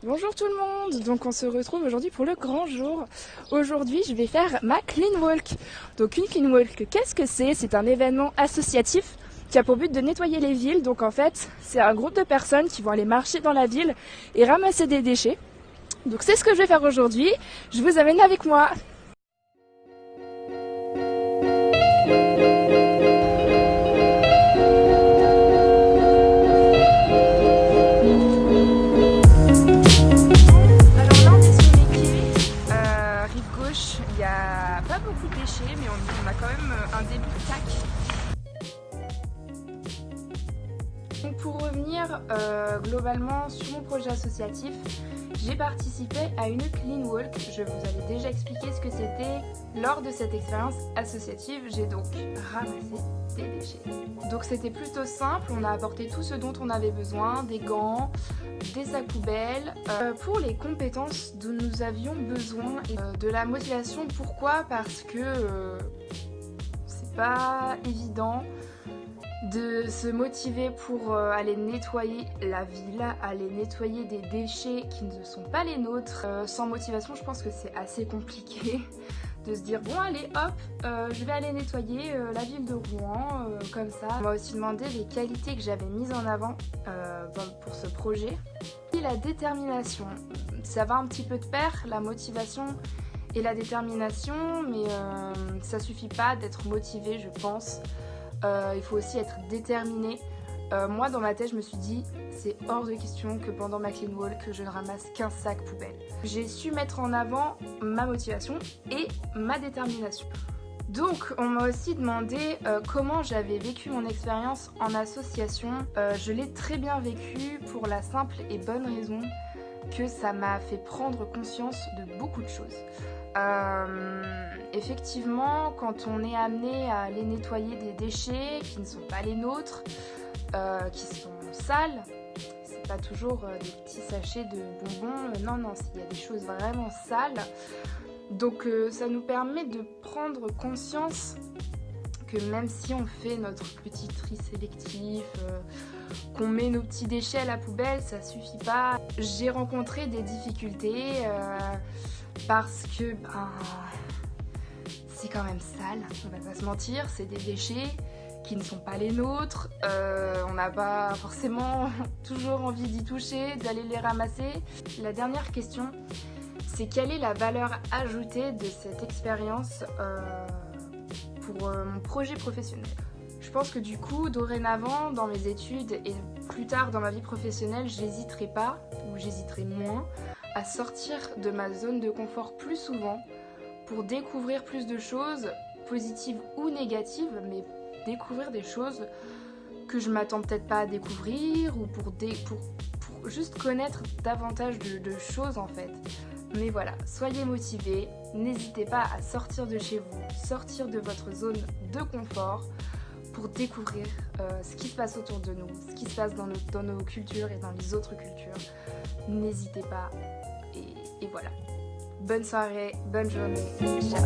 Bonjour tout le monde, donc on se retrouve aujourd'hui pour le grand jour. Aujourd'hui je vais faire ma Clean Walk. Donc une Clean Walk, qu'est-ce que c'est? C'est un événement associatif qui a pour but de nettoyer les villes. Donc en fait c'est un groupe de personnes qui vont aller marcher dans la ville et ramasser des déchets. Donc c'est ce que je vais faire aujourd'hui, je vous amène avec moi. Il n'y a pas beaucoup de déchets, mais on a quand même un début de tac. Donc pour revenir globalement sur mon projet associatif, j'ai participé à une Clean Walk. Je vous avais déjà expliqué ce que c'était. Lors de cette expérience associative, j'ai donc ramassé des déchets. Donc c'était plutôt simple, on a apporté tout ce dont on avait besoin, des gants, des sacs poubelles, pour les compétences dont nous avions besoin et de la motivation. Pourquoi? Parce que c'est pas évident de se motiver pour aller nettoyer la ville, aller nettoyer des déchets qui ne sont pas les nôtres. Sans motivation, je pense que c'est assez compliqué de se dire bon allez hop, je vais aller nettoyer la ville de Rouen, comme ça. On m'a aussi demandé les qualités que j'avais mises en avant pour ce projet. Et la détermination, ça va un petit peu de pair, la motivation et la détermination, mais ça suffit pas d'être motivé, je pense. Il faut aussi être déterminé. Moi dans ma tête je me suis dit c'est hors de question que pendant ma Clean Walk que je ne ramasse qu'un sac poubelle. J'ai su mettre en avant ma motivation et ma détermination. Donc on m'a aussi demandé comment j'avais vécu mon expérience en association. Je l'ai très bien vécu pour la simple et bonne raison que ça m'a fait prendre conscience de beaucoup de choses. Effectivement, quand on est amené à aller nettoyer des déchets qui ne sont pas les nôtres, qui sont sales, c'est pas toujours des petits sachets de bonbons, non, il y a des choses vraiment sales. Donc ça nous permet de prendre conscience que même si on fait notre petit tri sélectif, qu'on met nos petits déchets à la poubelle, ça suffit pas. J'ai rencontré des difficultés parce que c'est quand même sale, on va pas se mentir, c'est des déchets qui ne sont pas les nôtres, on n'a pas forcément toujours envie d'y toucher, d'aller les ramasser. La dernière question, c'est quelle est la valeur ajoutée de cette expérience pour mon projet professionnel. Je pense que du coup, dorénavant, dans mes études et plus tard dans ma vie professionnelle, j'hésiterai pas, ou j'hésiterai moins, à sortir de ma zone de confort plus souvent pour découvrir plus de choses, positives ou négatives, mais découvrir des choses que je m'attends peut-être pas à découvrir ou pour juste connaître davantage de choses en fait. Mais voilà, soyez motivés, n'hésitez pas à sortir de chez vous, sortir de votre zone de confort pour découvrir ce qui se passe autour de nous, ce qui se passe dans nos cultures et dans les autres cultures. N'hésitez pas et voilà. Bonne soirée, bonne journée, ciao.